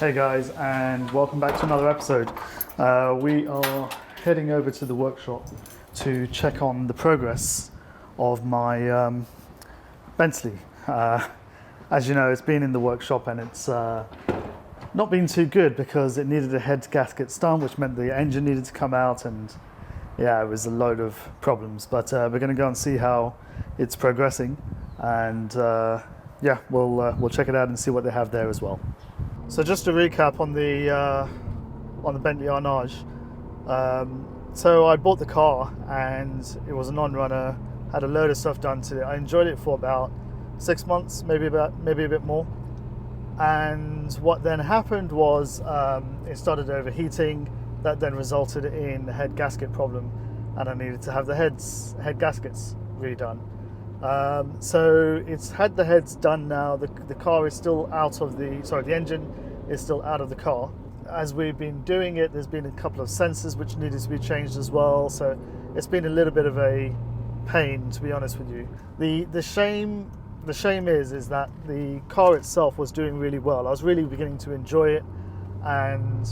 Hey guys, and welcome back to another episode. We are heading over to the workshop to check on the progress of my Bentley. As you know, it's been in the workshop and it's not been too good because it needed a head gaskets done, which meant the engine needed to come out, and yeah, it was a load of problems. But we're going to go and see how it's progressing, and yeah, we'll check it out and see what they have there as well. So just to recap on the Bentley Arnage. So I bought the car and it was a non-runner. Had a load of stuff done to it. I enjoyed it for about 6 months, maybe a bit more. And what then happened was it started overheating. That then resulted in a head gasket problem, and I needed to have the head gaskets redone. So it's had the heads done now. The car is still out of the engine is still out of the car. As we've been doing it, there's been a couple of sensors which needed to be changed as well. So it's been a little bit of a pain, to be honest with you. The shame is that the car itself was doing really well. I was really beginning to enjoy it, and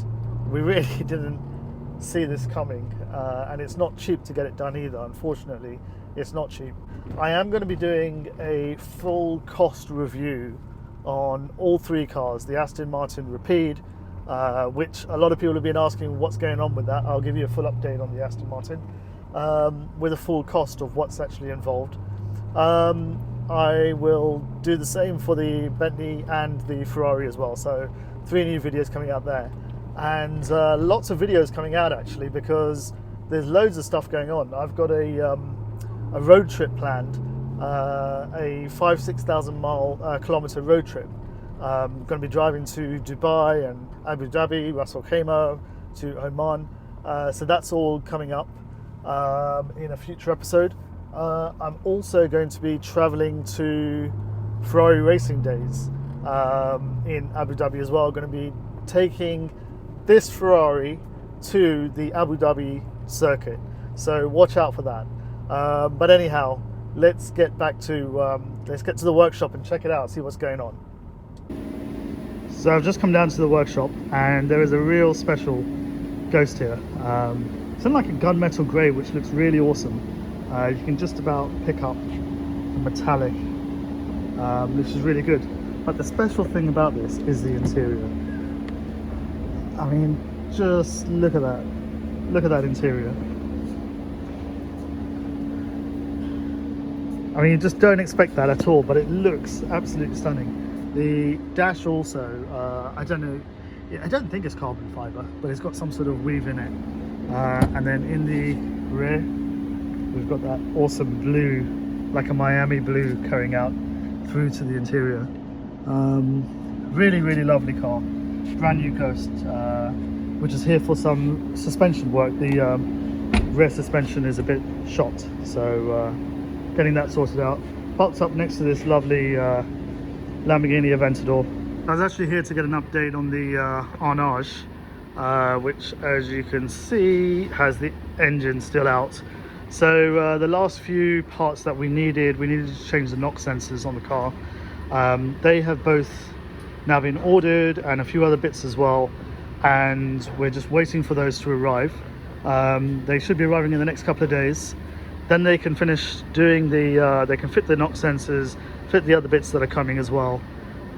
we really didn't see this coming. And it's not cheap to get it done either, unfortunately. It's not cheap. I am going to be doing a full cost review on all three cars, the Aston Martin Rapide, which a lot of people have been asking what's going on with that. I'll give you a full update on the Aston Martin with a full cost of what's actually involved. I will do the same for the Bentley and the Ferrari as well. So 3 new videos coming out there, and lots of videos coming out actually, because there's loads of stuff going on. I've got a road trip planned, a 6,000 kilometer road trip. I'm going to be driving to Dubai and Abu Dhabi, Ras Al Khaimah, to Oman. So that's all coming up in a future episode. I'm also going to be traveling to Ferrari Racing Days in Abu Dhabi as well. I'm going to be taking this Ferrari to the Abu Dhabi circuit. So watch out for that. But anyhow, let's get to the workshop and check it out, see what's going on. So I've just come down to the workshop, and there is a real special Ghost here. It's in like a gunmetal grey, which looks really awesome. You can just about pick up the metallic, which is really good. But the special thing about this is the interior. I mean, just look at that. Look at that interior. I mean, you just don't expect that at all, but it looks absolutely stunning. The dash also, I don't know, I don't think it's carbon fibre, but it's got some sort of weave in it. And then in the rear, we've got that awesome blue, like a Miami blue, carrying out through to the interior. Really, really lovely car. Brand new Ghost, which is here for some suspension work. The rear suspension is a bit shot, so getting that sorted out. Parked up next to this lovely Lamborghini Aventador. I was actually here to get an update on the Arnage, which, as you can see, has the engine still out. So the last few parts that we needed to change the knock sensors on the car. They have both now been ordered, and a few other bits as well, and we're just waiting for those to arrive. They should be arriving in the next couple of days. Then they can finish doing they can fit the knock sensors, fit the other bits that are coming as well,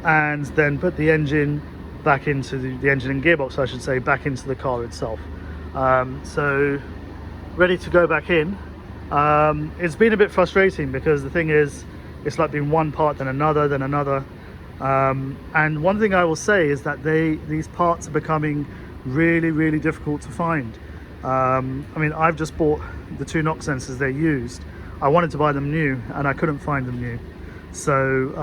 and then put the engine back into the engine and gearbox, I should say, back into the car itself. So ready to go back in. It's been a bit frustrating because the thing is, it's like been one part then another then another. And one thing I will say is that these parts are becoming really, really difficult to find. I mean, I've just bought the 2 knock sensors they used. I wanted to buy them new and I couldn't find them new. So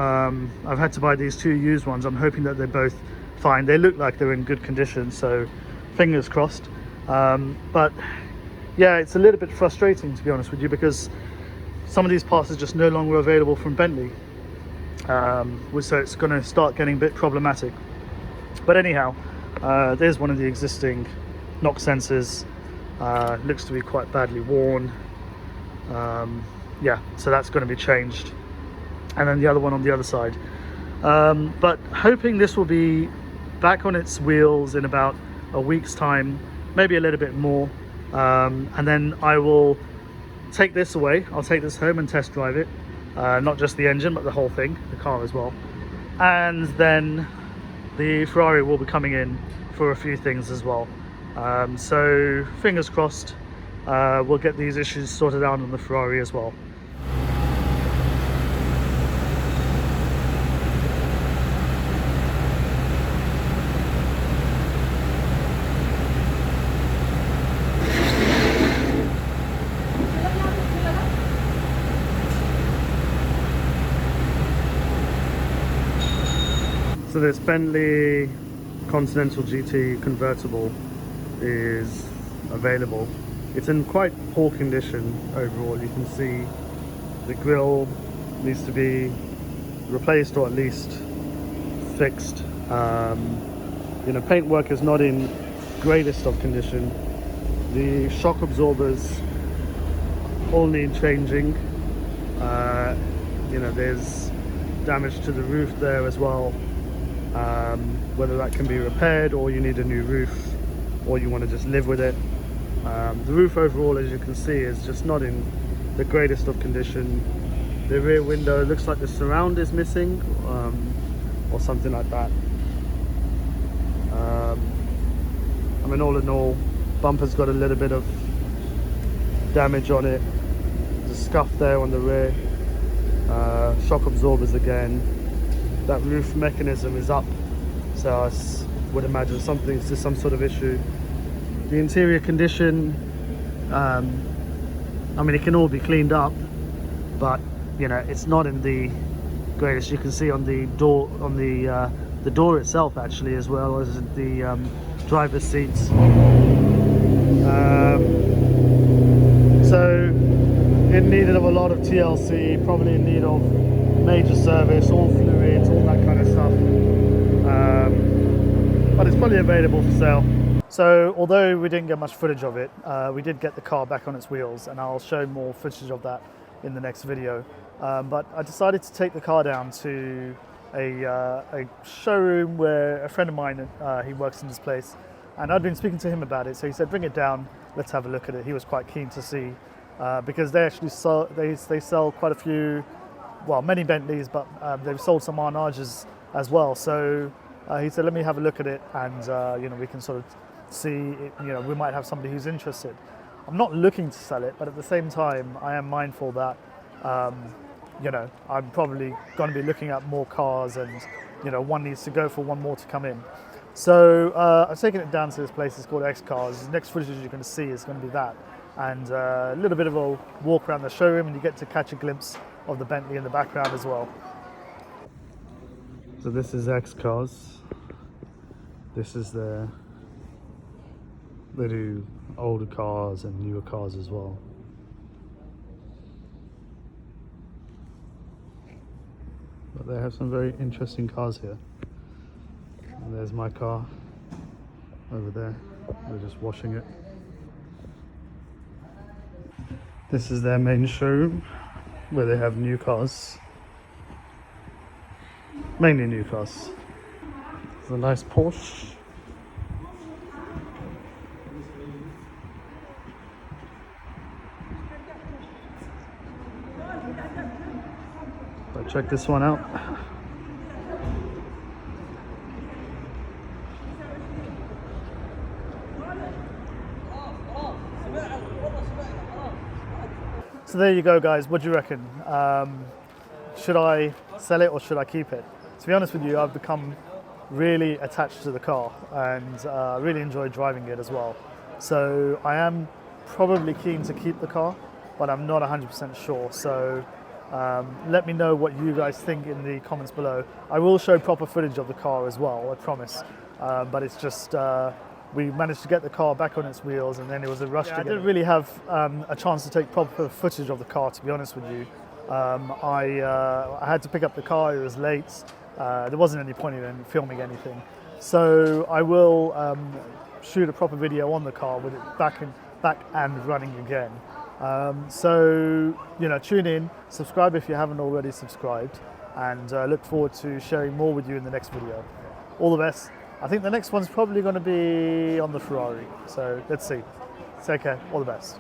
I've had to buy these 2 used ones. I'm hoping that they're both fine. They look like they're in good condition, so fingers crossed. But yeah, it's a little bit frustrating, to be honest with you, because some of these parts are just no longer available from Bentley. So it's going to start getting a bit problematic. But anyhow, there's one of the existing knock sensors. Looks to be quite badly worn. Yeah, so that's going to be changed. And then the other one on the other side. But hoping this will be back on its wheels in about a week's time, maybe a little bit more, and then I will take this away. I'll take this home and test drive it, not just the engine but the whole thing, the car as well, and then the Ferrari will be coming in for a few things as well. So fingers crossed, we'll get these issues sorted out on the Ferrari as well. So this Bentley Continental GT convertible is available. It's in quite poor condition overall. You can see the grille needs to be replaced or at least fixed. You know, paintwork is not in greatest of condition. The shock absorbers all need changing. You know, there's damage to the roof there as well. Whether that can be repaired or you need a new roof or you want to just live with it. The roof overall, as you can see, is just not in the greatest of condition. The rear window looks like the surround is missing, or something like that. I mean, all in all, bumper's got a little bit of damage on it. There's a scuff there on the rear. Shock absorbers again. That roof mechanism is up, so I would imagine something's just some sort of issue. The interior condition, I mean, it can all be cleaned up, but you know, it's not in the greatest. You can see on the door, on the door itself actually, as well as the driver's seats. So in need of a lot of TLC, probably in need of major service, all fluids, all that kind of stuff. But it's probably available for sale. So although we didn't get much footage of it, we did get the car back on its wheels, and I'll show more footage of that in the next video. But I decided to take the car down to a showroom where a friend of mine, he works in this place, and I'd been speaking to him about it, so he said, bring it down, let's have a look at it. He was quite keen to see, because they actually sell, they sell quite a few, well, many Bentleys, but they've sold some Arnages as well. So he said, let me have a look at it, and you know, we can sort of see it, you know, we might have somebody who's interested. I'm not looking to sell it, but at the same time, I am mindful that you know, I'm probably going to be looking at more cars, and you know, one needs to go for one more to come in. So I've taken it down to this place. It's called X Cars. The next footage you're going to see is going to be that, and a little bit of a walk around the showroom, and you get to catch a glimpse of the Bentley in the background as well. So this is X Cars. This is the, they do older cars and newer cars as well. But they have some very interesting cars here. And there's my car over there. We're just washing it. This is their main showroom where they have new cars. Mainly new cars. It's a nice Porsche. But check this one out. So there you go, guys. What do you reckon? Should I sell it or should I keep it? To be honest with you, I've become really attached to the car, and really enjoy driving it as well. So I am probably keen to keep the car, but I'm not 100% sure. So let me know what you guys think in the comments below. I will show proper footage of the car as well, I promise. But it's just, we managed to get the car back on its wheels, and then it was a rush to get it. I didn't really have a chance to take proper footage of the car, to be honest with you. I had to pick up the car, it was late. There wasn't any point in filming anything. So I will shoot a proper video on the car with it back and running again. So, you know, tune in, subscribe if you haven't already subscribed, and look forward to sharing more with you in the next video. All the best. I think the next one's probably going to be on the Ferrari. So let's see. Take care. All the best.